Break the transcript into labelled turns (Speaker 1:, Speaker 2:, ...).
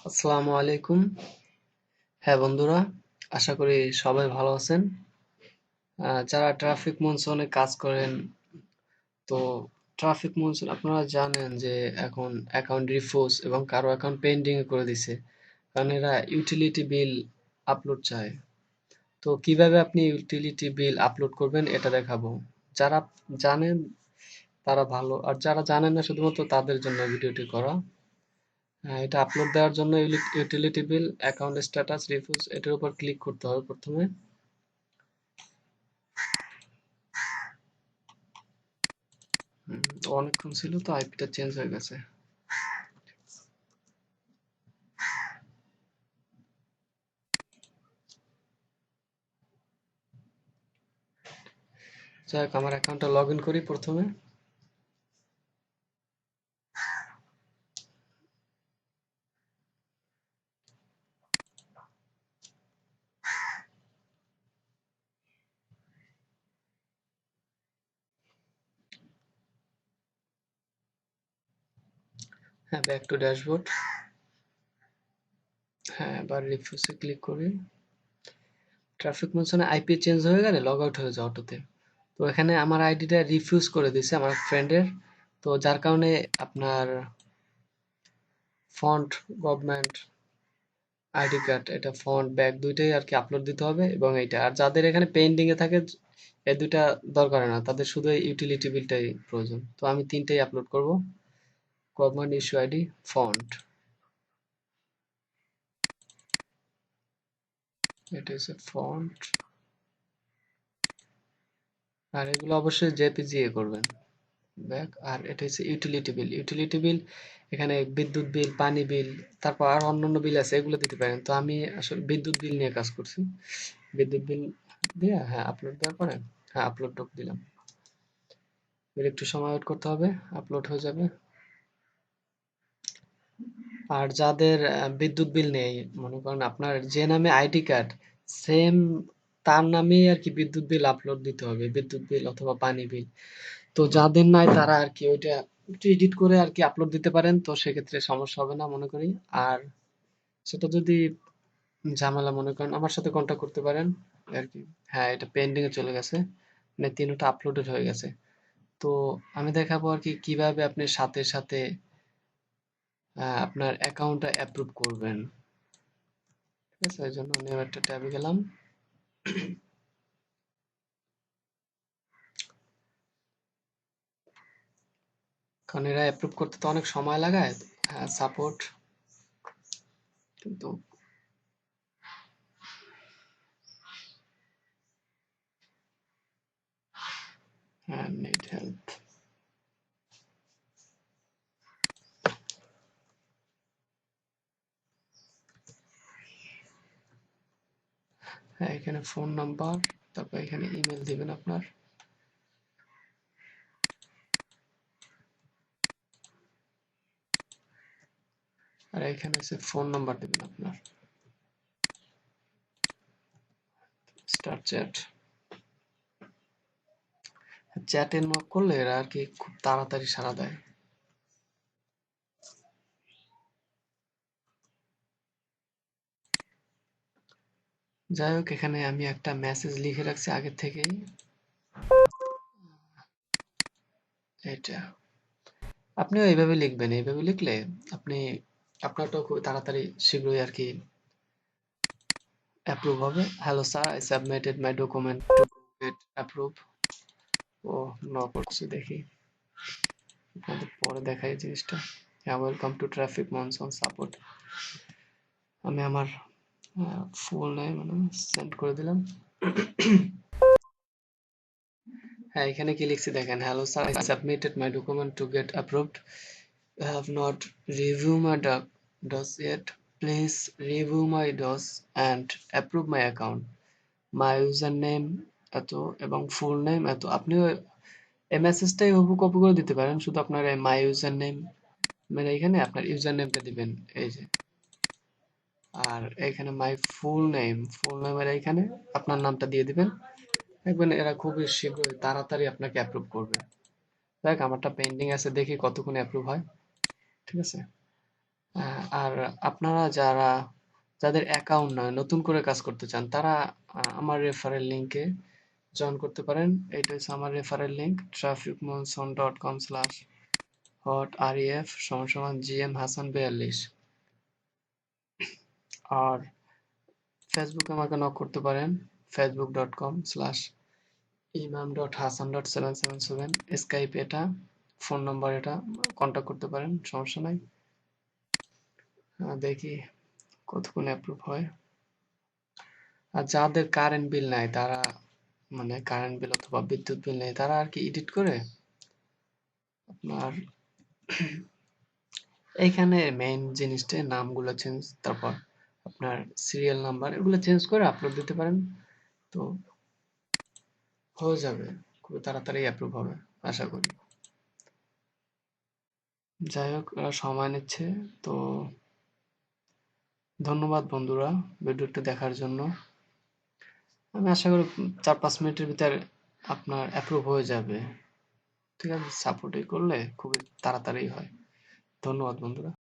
Speaker 1: আসসালামু আলাইকুম। হ্যাঁ বন্ধুরা, আশা করি সবাই ভালো আছেন। যারা ট্রাফিক মনসুনে কাজ করেন, তো ট্রাফিক মনসুন আপনারা জানেন যে এখন অ্যাকাউন্ট রিফ্রেশ এবং কারো অ্যাকাউন্ট পেন্ডিং এ করে দিছে, কারণ এরা ইউটিলিটি বিল আপলোড চায়। তো কিভাবে আপনি ইউটিলিটি বিল আপলোড করবেন এটা দেখাবো। যারা জানেন তারা ভালো, আর যারা জানেন না শুধুমাত্র তাদের জন্য ভিডিওটি করা। এটা আপলোড দেওয়ার জন্য utility bill account status refuse এটার উপর ক্লিক করতে হবে প্রথমে। অনেকক্ষণ ছিল তো আইপিটা চেঞ্জ হয়ে গেছে। যাই হোক, আমার অ্যাকাউন্টটা লগ ইন করি প্রথমে। হ্যাঁ, ব্যাক টু ড্যাশবোর্ড। হ্যাঁ, এবার রিফিউজে ক্লিক করি। ট্রাফিক মনসুনে আইপি চেঞ্জ হয়ে গেলে লগ আউট হয়ে যায় অটোতে। তো এখানে আমার আইডিটা রিফিউজ করে দিছে আমার ফ্রেন্ডের। তো যার কারণে আপনার ফন্ট, গভর্নমেন্ট আইডি কার্ড, এটা ফন্ট ব্যাক দুইটাই আর কি আপলোড দিতে হবে, এবং এইটা আর যাদের এখানে পেন্ডিং এ থাকে এই দুইটা দরকার হয় না, তাদের শুধু এই ইউটিলিটি বিলটাই প্রয়োজন। তো আমি তিনটাই আপলোড করব। গভর্নমেন্ট ইস্যু আইডি, ফন্ট, এটা হচ্ছে ফন্ট, আর এগুলো অবশ্যই জেপিজি এ করবেন। ব্যাক, আর এটা হচ্ছে ইউটিলিটি বিল। ইউটিলিটি বিল এখানে বিদ্যুৎ বিল, পানি বিল, তারপর আর অন্যান্য বিল আছে, এগুলো দিতে পারেন। তো আমি আসলে বিদ্যুৎ বিল নিয়ে কাজ করছি। বিদ্যুৎ বিল দিয়ে হ্যাঁ আপলোড দেওয়ার পরে হ্যাঁ আপলোড দিলাম। এর একটু সময় ওয়েট করতে হবে, আপলোড হয়ে যাবে। আর যাদের বিদ্যুৎ বিল নেই, মনে করেন আপনার যে নামে আইডি কার্ড সেম তার নামেই আর কি বিদ্যুৎ বিল আপলোড দিতে হবে, বিদ্যুৎ বিল অথবা পানি বিল। তো যাদের নাই তারা আর কি ওইটা একটু এডিট করে আর কি আপলোড দিতে পারেন, তো সেক্ষেত্রে সমস্যা হবে না মনে করি। আর সেটা যদি ঝামেলা মনে করেন আমার সাথে কন্ট্যাক্ট করতে পারেন আর কি। হ্যাঁ, এটা পেন্ডিং এ চলে গেছে, মানে তিনটা আপলোডেড হয়ে গেছে। তো আমি দেখাবো আর কি কিভাবে আপনি সাথে সাথে আপনার অ্যাকাউন্টটা অ্যাপ্রুভ করবেন। ঠিক আছে, এই জন্য নিউ একটা ট্যাবে গেলাম। কারণ এরা অ্যাপ্রুভ করতে তো অনেক সময় লাগায়। হ্যাঁ, সাপোর্ট, কিন্তু হ্যাঁ নিড হেল্প। হ্যাঁ, এখানে ফোন নাম্বার, তারপর এখানে ইমেল দিবেন আপনার। আর এখানে হচ্ছে ফোন নাম্বার দিবেন আপনার। Start chat. চ্যাটে নক করলে এরা আর কি খুব তাড়াতাড়ি সাড়া দেয়। যাই হোক, এখানে আমি একটা মেসেজ লিখে রাখছি আগে থেকেই। এটা আপনিও এইভাবে লিখবেন, এইভাবে লিখলে আপনি আপনারটাও খুব তাড়াতাড়ি শীঘ্রই আর কি অ্যাপ্রুভ হবে। Hello sir, I submitted my document to get approve. ও ন করছি, দেখি আপনাদের পরে দেখাই জিনিসটা। হ্যাঁ, welcome to traffic monsoon support. আমি আমার ফুল নেম মানে সেন্ড করে দিলাম। হ্যাঁ, এখানে কি লিখছি দেখেন, hello sir, I submitted my document to gate approved. You have not reviewed my DOS yet. Please review my DOS and approve my account. My username এত এবং ফুল নেম এত। আপনিও এই মেসেজটাই হুবহু কপি করে দিতে পারেন, শুধু আপনার এই মাই ইউজার নেম মানে এখানে আপনার ইউজার নেমটা দিবেন এই যে। আর এখানে মাই ফুল নেমের এখানে আপনার নামটা দিয়ে দিবেন। দেখবেন এরা খুবই শীঘ্রই তাড়াতাড়ি আপনাকে অ্যাপ্রুভ করবে। দেখ আমারটা পেন্ডিং আছে, দেখি কতক্ষণে অ্যাপ্রুভ হয়। ঠিক আছে, আর আপনারা যাদের অ্যাকাউন্ট নয় নতুন করে কাজ করতে চান তারা আমার রেফারেল লিংকে জয়েন করতে পারেন। এটা হচ্ছে আমার রেফারেল লিংক trafficmonson.com/hot/ref=gm hasan42। আর ফেসবুকে আমাকে নক করতে পারেন facebook.com/imam.hasan.777। স্কাইপ এটা, ফোন নাম্বার এটা, কন্ট্যাক্ট করতে পারেন, সমস্যা নাই। দেখি কতক্ষণ অ্যাপ্রুভ হয়। আর যাদের কারেন্ট বিল নাই তারা, মানে কারেন্ট বিল অথবা বিদ্যুৎ বিল নেই, তারা আর কি এডিট করে আপনার এইখানে মেইন জিনিসটা নামগুলো চেঞ্জ, তারপর আপনার সিরিয়াল নাম্বার এগুলো চেঞ্জ করে আপলোড দিতে পারেন, তো হয়ে যাবে, খুবই তাড়াতাড়ি অ্যাপ্রুভ হবে আশা করি। যাই হোক, সময় নিচ্ছে, তো ধন্যবাদ বন্ধুরা ভিডিওটি দেখার জন্য। আমি আশা করি 4-5 মিনিটের ভিতর আপনার অ্যাপ্রুভ হয়ে যাবে। ঠিক আছে, সাপোর্টই করলে খুবই তাড়াতাড়ি হয়। ধন্যবাদ বন্ধুরা।